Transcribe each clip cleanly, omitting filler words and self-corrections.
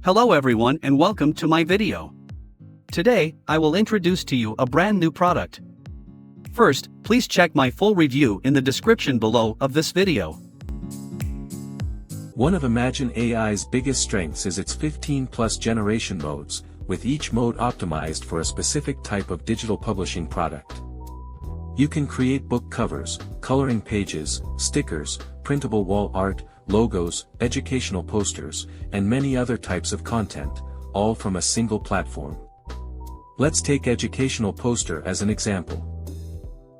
Hello everyone and welcome to my video. Today, I will introduce to you a brand new product. First, please check my full review in the description below of this video. One of Imagine AI's biggest strengths is its 15+ generation modes, with each mode optimized for a specific type of digital publishing product. You can create book covers, coloring pages, stickers, printable wall art, logos, educational posters, and many other types of content, all from a single platform. Let's take educational poster as an example.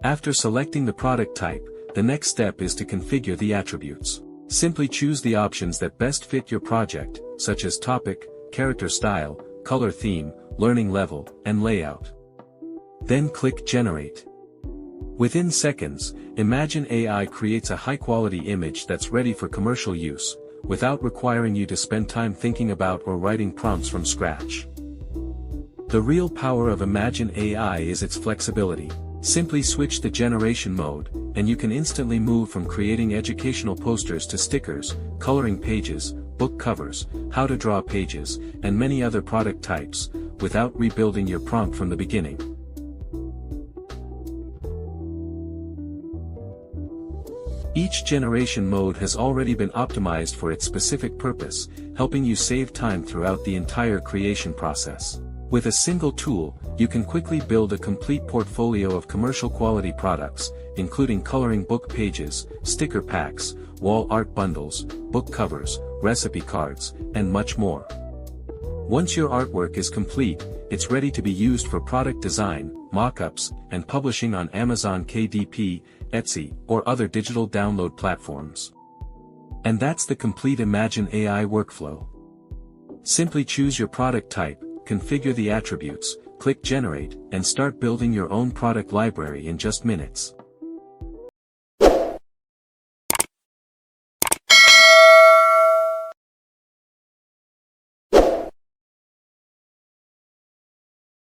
After selecting the product type, the next step is to configure the attributes. Simply choose the options that best fit your project, such as topic, character style, color theme, learning level, and layout. Then click Generate. Within seconds, Imagine AI creates a high-quality image that's ready for commercial use, without requiring you to spend time thinking about or writing prompts from scratch. The real power of Imagine AI is its flexibility. Simply switch the generation mode, and you can instantly move from creating educational posters to stickers, coloring pages, book covers, how to draw pages, and many other product types, without rebuilding your prompt from the beginning. Each generation mode has already been optimized for its specific purpose, helping you save time throughout the entire creation process. With a single tool, you can quickly build a complete portfolio of commercial quality products, including coloring book pages, sticker packs, wall art bundles, book covers, recipe cards, and much more. Once your artwork is complete, it's ready to be used for product design, mock-ups, and publishing on Amazon KDP, Etsy, or other digital download platforms. And that's the complete Imagine AI workflow. Simply choose your product type, configure the attributes, click Generate, and start building your own product library in just minutes.